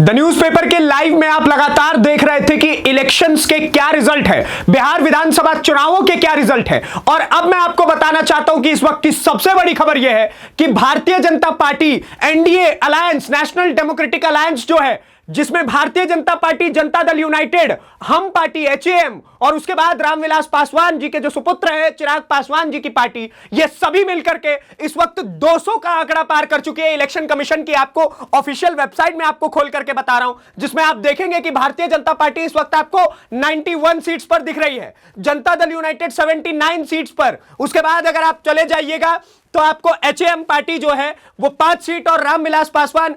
The newspaper के live में आप लगातार देख रहे थे कि इलेक्शंस के क्या रिजल्ट है, बिहार विधानसभा चुनावों के क्या रिजल्ट है। और अब मैं आपको बताना चाहता हूं कि इस वक्त की सबसे बड़ी खबर यह है कि Bharatiya Janata party NDA alliance, national democratic alliance जो है, जिसमें भारतीय जनता पार्टी, जनता दल यूनाइटेड, हम पार्टी एचएएम और उसके बाद रामविलास पासवान जी के जो सुपुत्र है चिराग पासवान जी की पार्टी, ये सभी मिलकर के इस वक्त 200 का आंकड़ा पार कर चुके हैं। इलेक्शन कमीशन की आपको ऑफिशियल वेबसाइट में आपको खोल करके बता रहा हूं, जिसमें आप देखेंगे कि भारतीय जनता पार्टी इस वक्त आपको 91 सीट्स पर दिख रही है, जनता दल यूनाइटेड 79 सीट्स पर। उसके बाद अगर आप चले जाइएगा तो आपको एचएएम पार्टी जो है वो 5 सीट और रामविलास पासवान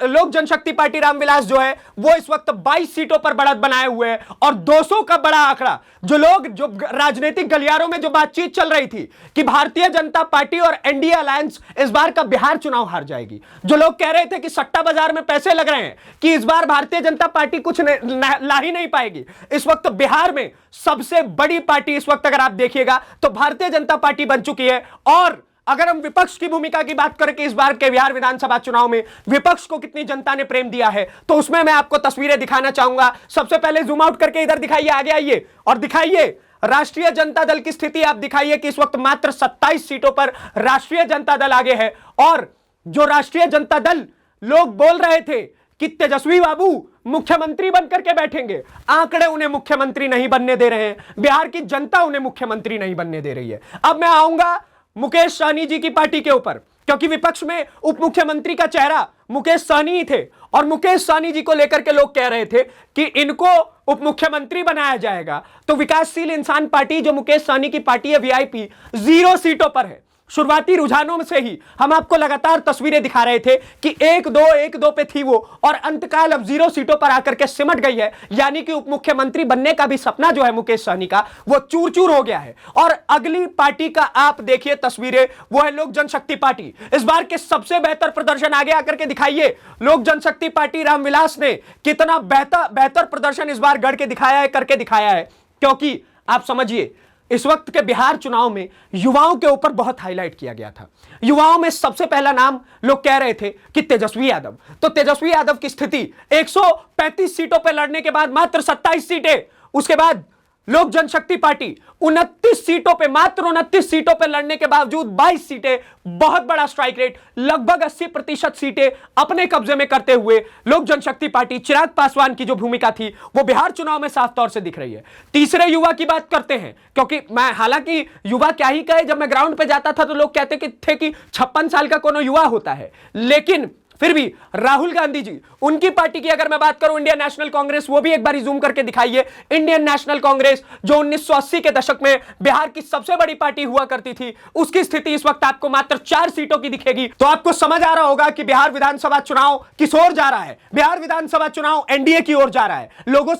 लोक जनशक्ति पार्टी रामविलास जो है वो इस वक्त 22 सीटों पर बढ़त बनाए हुए हैं। और 200 का बड़ा आंकड़ा, जो राजनीतिक गलियारों में जो बातचीत चल रही थी कि भारतीय जनता पार्टी और एनडीए अलायंस इस बार का बिहार चुनाव हार जाएगी, जो लोग कह रहे थे कि सट्टा बाजार में पैसे लग रहे हैं कि इस बार भारतीय जनता पार्टी कुछ ला ही नहीं पाएगी, इस वक्त बिहार में सबसे बड़ी पार्टी इस वक्त अगर आप देखिएगा तो भारतीय जनता पार्टी बन चुकी है। और अगर हम विपक्ष की भूमिका की बात करें कि इस बार के बिहार विधानसभा चुनाव में विपक्ष को कितनी जनता ने प्रेम दिया है, तो उसमें मैं आपको तस्वीरें दिखाना चाहूंगा। सबसे पहले जूम आउट करके इधर दिखाइए, आगे आइए और दिखाइए राष्ट्रीय जनता दल की स्थिति। आप दिखाइए कि इस वक्त मात्र 27 सीटों पर राष्ट्रीय जनता दल आगे है। और जो राष्ट्रीय जनता दल लोग बोल रहे थे कि तेजस्वी बाबू मुख्यमंत्री बनकर के बैठेंगे, आंकड़े उन्हें मुख्यमंत्री नहीं बनने दे रहे हैं, बिहार की जनता उन्हें मुख्यमंत्री नहीं बनने दे रही है। अब मैं आऊंगा मुकेश सहनी जी की पार्टी के ऊपर, क्योंकि विपक्ष में उप मुख्यमंत्री का चेहरा मुकेश सहनी ही थे और मुकेश सहनी जी को लेकर के लोग कह रहे थे कि इनको उप मुख्यमंत्री बनाया जाएगा। तो विकासशील इंसान पार्टी जो मुकेश सहनी की पार्टी है, वीआईपी, 0 सीटों पर है। शुरुआती रुझानों में से ही हम आपको लगातार तस्वीरें दिखा रहे थे कि 1-2 पे थी वो, और अंतकाल अब 0 सीटों पर आकर के सिमट गई है। यानी कि उप मुख्यमंत्री बनने का भी सपना जो है मुकेश सहनी का, वो चूर चूर हो गया है। और अगली पार्टी का आप देखिए तस्वीरें, वो है लोक जनशक्ति पार्टी। इस बार के सबसे बेहतर प्रदर्शन आगे आकर के दिखाइए, लोक जनशक्ति पार्टी रामविलास ने कितना बेहतर प्रदर्शन इस बार गढ़ के दिखाया है, करके दिखाया है। क्योंकि आप समझिए, इस वक्त के बिहार चुनाव में युवाओं के ऊपर बहुत हाईलाइट किया गया था। युवाओं में सबसे पहला नाम लोग कह रहे थे कि तेजस्वी यादव। तो तेजस्वी यादव की स्थिति 135 सीटों पर लड़ने के बाद मात्र 27 सीटें, उसके बाद लोक जनशक्ति पार्टी 29 सीटों पे, मात्र 29 सीटों पे लड़ने के बावजूद 22 सीटें, बहुत बड़ा स्ट्राइक रेट, लगभग 80% सीटें अपने कब्जे में करते हुए लोक जनशक्ति पार्टी, चिराग पासवान की जो भूमिका थी वो बिहार चुनाव में साफ तौर से दिख रही है। तीसरे युवा की बात करते हैं, क्योंकि मैं, हालांकि युवा क्या ही कहे, जब मैं ग्राउंड पे जाता था तो लोग कहते थे कि 56 साल का कोनो युवा होता है, लेकिन फिर भी राहुल गांधी जी, उनकी पार्टी की अगर मैं बात करूं, इंडियन नेशनल कांग्रेस, वो भी एक बार जूम करके दिखाइए। इंडियन नेशनल कांग्रेस जो 1980 के दशक में बिहार की सबसे बड़ी पार्टी हुआ करती थी, उसकी स्थिति इस वक्त आपको मात्र 4 सीटों की दिखेगी। तो आपको समझ आ रहा होगा कि बिहार विधानसभा चुनाव किस ओर जा रहा है। बिहार विधानसभा चुनाव एनडीए की ओर जा रहा है।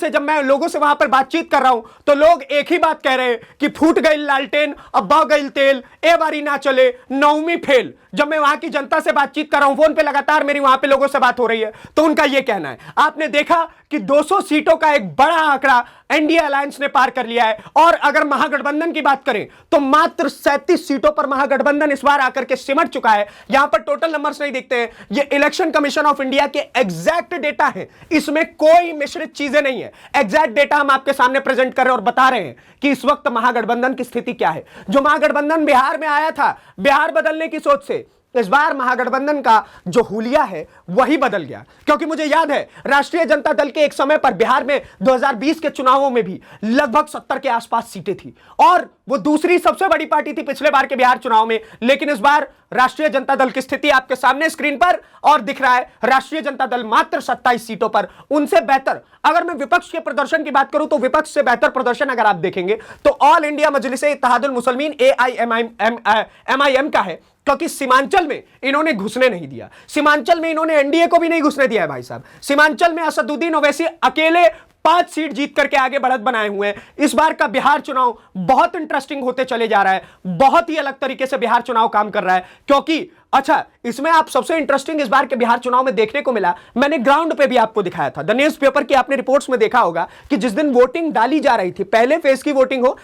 जब मैं लोगों से वहां पर बातचीत कर रहा हूं तो लोग एक ही बात कह रहे हैं कि फूट गई लालटेन, अब बह गई तेल, ए बारी ना चले, नौवीं फेल। जब मैं वहां की जनता से बातचीत कर रहा हूं, फोन पे लगातार मेरी वहां पे लोगों से बात हो रही है, तो उनका यह कहना है। आपने देखा कि 200 सीटों का एक बड़ा आंकड़ा एनडीए अलायंस ने पार कर लिया है। और अगर महागठबंधन की बात करें तो मात्र 37 सीटों पर महागठबंधन इस बार आकर के सिमट चुका है। यहां पर टोटल नंबर्स नहीं दिखते हैं, ये इलेक्शन कमीशन ऑफ इंडिया के एग्जैक्ट डेटा है, इसमें कोई मिश्रित चीजें नहीं है। एग्जैक्ट डेटा हम आपके सामने प्रेजेंट कर रहे हैं और बता रहे हैं कि इस वक्त महागठबंधन की स्थिति क्या है। जो महागठबंधन बिहार में आया था बिहार बदलने की सोच से, इस बार महागठबंधन का जो हुलिया है वही बदल गया। क्योंकि मुझे याद है राष्ट्रीय जनता दल के एक समय पर बिहार में 2020 के चुनावों में भी लगभग 70 के आसपास सीटें थी और वो दूसरी सबसे बड़ी पार्टी थी पिछले बार के बिहार चुनाव में। लेकिन इस बार राष्ट्रीय जनता दल की स्थिति आपके सामने स्क्रीन पर और दिख रहा है, राष्ट्रीय जनता दल मात्र 27 सीटों पर, उनसे बेहतर। अगर मैं विपक्ष के प्रदर्शन की बात करूं तो विपक्ष से बेहतर प्रदर्शन अगर आप देखेंगे तो all India Majlise Ittehadul Muslimeen AIMIM का है। क्योंकि सीमांचल में इन्होंने घुसने नहीं दिया, सीमांचल में इन्होंने एनडीए को भी नहीं घुसने दिया है भाई साहब। सीमांचल में असदुद्दीन ओवैसी अकेले 5 सीट जीत करके आगे बढ़त बनाए हुए हैं। इस बार का बिहार चुनाव बहुत इंटरेस्टिंग होते चले जा रहा है, बहुत ही अलग तरीके से बिहार चुनाव काम कर रहा है। क्योंकि अच्छा, इसमें आप सबसे इंटरेस्टिंग इस बार के बिहार चुनाव में देखने को मिला, मैंने ग्राउंड पे भी आपको दिखाया था, द न्यूज़पेपर की आपने रिपोर्ट्स में देखा होगा कि जिस दिन वोटिंग डाली जा रही थी, पहले फेज की वोटिंग हो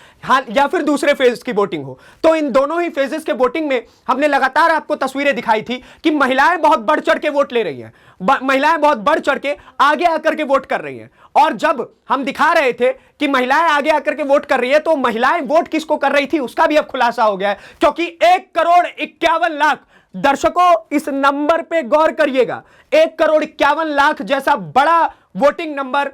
या फिर दूसरे फेज की वोटिंग हो, तो इन दोनों ही फेजेस के वोटिंग में हमने लगातार आपको तस्वीरें दिखाई थी कि महिलाएं बहुत बढ़ चढ़ के वोट ले रही हैं, महिलाएं बहुत बढ़ चढ़ के आगे आकर के वोट कर रही हैं। और जब हम दिखा रहे थे कि महिलाएं आगे आकर के वोट कर रही है, तो महिलाएं वोट किसको कर रही थी उसका भी अब खुलासा हो गया है, क्योंकि 1,51,00,000 दर्शकों, इस नंबर पे गौर करिएगा, 1,51,00,000 जैसा बड़ा voting number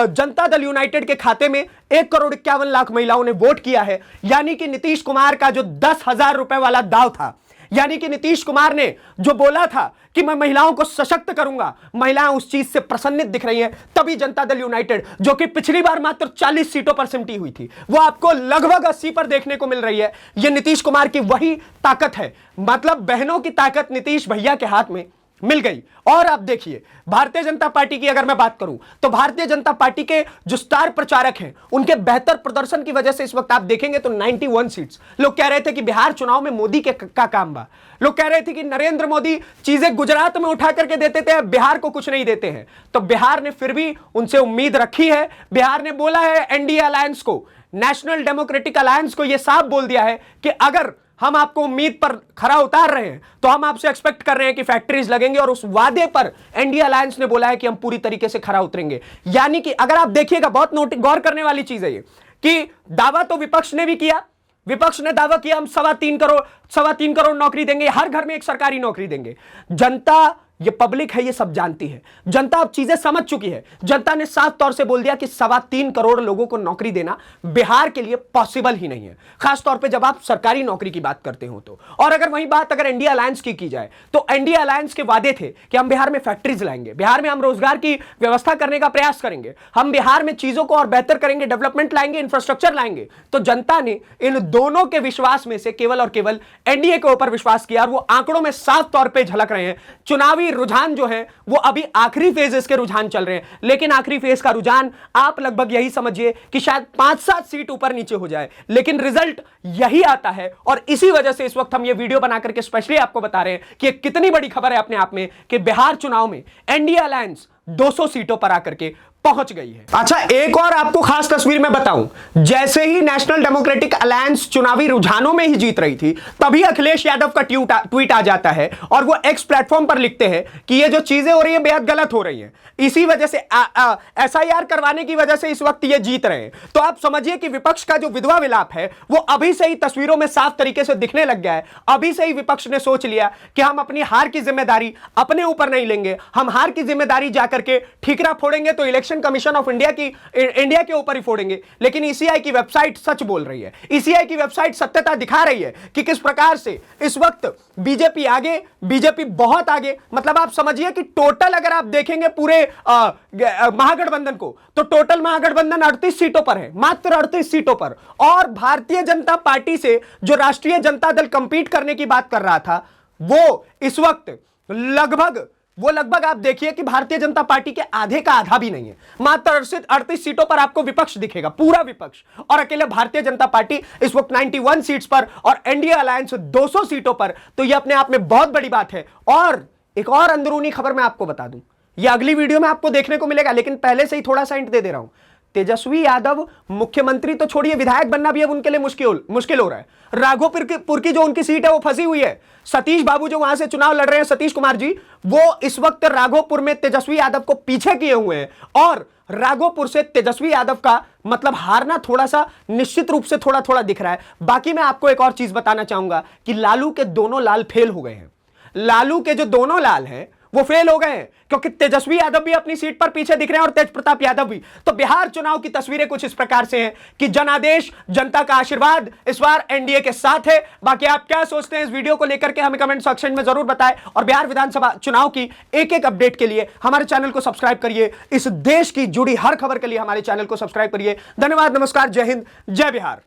Janata Dal United के खाते में 1,51,00,000 महिलाओं ने वोट किया है। यानी कि नीतीश कुमार का जो 10,000 रुपए वाला दाव था, यानी कि नीतीश कुमार ने जो बोला था कि मैं महिलाओं को सशक्त करूंगा, महिलाएं उस चीज से प्रसन्नित दिख रही हैं। तभी जनता दल यूनाइटेड, जो कि पिछली बार मात्र 40 सीटों पर सिमटी हुई थी, वो आपको लगभग 80 पर देखने को मिल रही है। यह नीतीश कुमार की वही ताकत है, मतलब बहनों की ताकत नीतीश भैया के हाथ में मिल गई। और आप देखिए, भारतीय जनता पार्टी की अगर मैं बात करूं, तो भारतीय जनता पार्टी के जो स्टार प्रचारक हैं, उनके बेहतर प्रदर्शन की वजह से इस वक्त आप देखेंगे तो 91 सीट्स। लोग कह रहे थे कि बिहार चुनाव में मोदी का काम बा, लोग कह रहे थे कि नरेंद्र मोदी चीजें गुजरात में उठा करके देते थे, बिहार को कुछ नहीं देते हैं। तो बिहार ने फिर भी उनसे उम्मीद रखी है। बिहार ने बोला है एनडीए अलायंस को, नेशनल डेमोक्रेटिक अलायंस को, यह साफ बोल दिया है कि अगर हम आपको उम्मीद पर खरा उतार रहे हैं तो हम आपसे एक्सपेक्ट कर रहे हैं कि फैक्ट्रीज लगेंगे, और उस वादे पर एनडीए अलायंस ने बोला है कि हम पूरी तरीके से खरा उतरेंगे। यानी कि अगर आप देखिएगा, बहुत गौर करने वाली चीज है ये कि दावा तो विपक्ष ने भी किया, विपक्ष ने दावा किया हम 3.25 करोड़ नौकरी देंगे, हर घर में एक सरकारी नौकरी देंगे। जनता, ये पब्लिक है, ये सब जानती है, जनता अब चीजें समझ चुकी है। जनता ने साफ तौर से बोल दिया कि 3.25 करोड़ लोगों को नौकरी देना बिहार के लिए पॉसिबल ही नहीं है, खासतौर पे जब आप सरकारी नौकरी की बात करते हो तो। और अगर वही बात अगर एनडीए अलायंस की जाए, तो एनडीए अलायंस के वादे थे कि हम बिहार में फैक्ट्रीज लाएंगे, बिहार में हम रोजगार की व्यवस्था करने का प्रयास करेंगे, हम बिहार में चीजों को और बेहतर करेंगे, डेवलपमेंट लाएंगे, इंफ्रास्ट्रक्चर लाएंगे। तो जनता ने इन दोनों के विश्वास में से केवल और केवल एनडीए के ऊपर विश्वास किया, और वो आंकड़ों में साफ तौर पर झलक रहे हैं। चुनावी रुझान जो है वो अभी आखिरी फेजेस के रुझान चल रहे हैं, लेकिन आखिरी फेज का रुझान आप लगभग यही समझिए कि शायद 5-7 सीट ऊपर नीचे हो जाए, लेकिन रिजल्ट यही आता है। और इसी वजह से इस वक्त हम ये वीडियो बनाकर के स्पेशली आपको बता रहे हैं कि कितनी बड़ी खबर है अपने आप में कि बिहार चुनाव में एनडीए अलायंस 200 सीटों पर आकर के पहुंच गई है। अच्छा, एक और आपको खास तस्वीर में बताऊं, जैसे ही नेशनल डेमोक्रेटिक अलायंस चुनावी रुझानों में ही जीत रही थी, तभी अखिलेश यादव का ट्वीट आ जाता है और वो एक्स प्लेटफॉर्म पर लिखते हैं कि ये जो चीजें हो रही है बेहद गलत हो रही हैं, इसी वजह से एसआईआर करवाने की वजह से इस वक्त ये जीत रहे हैं। तो आप समझिए कि विपक्ष का जो विधवा विलाप है वो अभी से ही तस्वीरों में साफ तरीके से दिखने लग गया है। अभी से ही विपक्ष ने सोच लिया कि हम अपनी हार की जिम्मेदारी अपने ऊपर नहीं लेंगे, हम हार की जिम्मेदारी जाकर के ठीकरा फोड़ेंगे तो इलेक्शन कमीशन ऑफ इंडिया के ऊपर ही फोड़ेंगे। लेकिन ईसीआई की वेबसाइट सच बोल रही है, ईसीआई की वेबसाइट सत्यता दिखा रही है कि किस प्रकार से इस वक्त बीजेपी आगे, बीजेपी बहुत आगे। मतलब आप समझिए कि टोटल अगर आप देखेंगे पूरे महागठबंधन को, तो टोटल महागठबंधन 38 सीटों पर है, मात्र 38 सीटों पर। और भारतीय जनता पार्टी से जो राष्ट्रीय जनता दल कंपीट करने की बात कर रहा था, वो इस वक्त लगभग आप देखिए कि भारतीय जनता पार्टी के आधे का आधा भी नहीं है, मात्र 38 सीटों पर आपको विपक्ष दिखेगा, पूरा विपक्ष। और अकेले भारतीय जनता पार्टी इस वक्त 91 सीट्स पर और एनडीए अलायंस 200 सीटों पर। तो यह अपने आप में बहुत बड़ी बात है। और एक और अंदरूनी खबर मैं आपको बता दूं, यह अगली वीडियो में आपको देखने को मिलेगा, लेकिन पहले से ही थोड़ा सा हिंट दे रहा हूं। तेजस्वी यादव मुख्यमंत्री तो छोड़िए, विधायक बनना भी अब उनके लिए मुश्किल हो रहा है। राघोपुर की जो उनकी सीट है वो फंसी हुई है। सतीश बाबू जो वहां से चुनाव लड़ रहे हैं, सतीश कुमार जी, वो इस वक्त राघोपुर में तेजस्वी यादव को पीछे किए हुए हैं। और राघोपुर से तेजस्वी यादव का मतलब हारना थोड़ा सा निश्चित रूप से थोड़ा दिख रहा है। बाकी मैं आपको एक और चीज बताना चाहूंगा कि लालू के दोनों लाल फेल हो गए हैं। लालू के जो दोनों लाल हैं वो फेल हो गए हैं, क्योंकि तेजस्वी यादव भी अपनी सीट पर पीछे दिख रहे हैं और तेज प्रताप यादव भी। तो बिहार चुनाव की तस्वीरें कुछ इस प्रकार से हैं कि जनादेश, जनता का आशीर्वाद इस बार एनडीए के साथ है। बाकी आप क्या सोचते हैं इस वीडियो को लेकर के हमें कमेंट सेक्शन में जरूर बताएं। और बिहार विधानसभा चुनाव की एक अपडेट के लिए हमारे चैनल को सब्सक्राइब करिए। इस देश की जुड़ी हर खबर के लिए हमारे चैनल को सब्सक्राइब करिए। धन्यवाद, नमस्कार, जय हिंद, जय बिहार।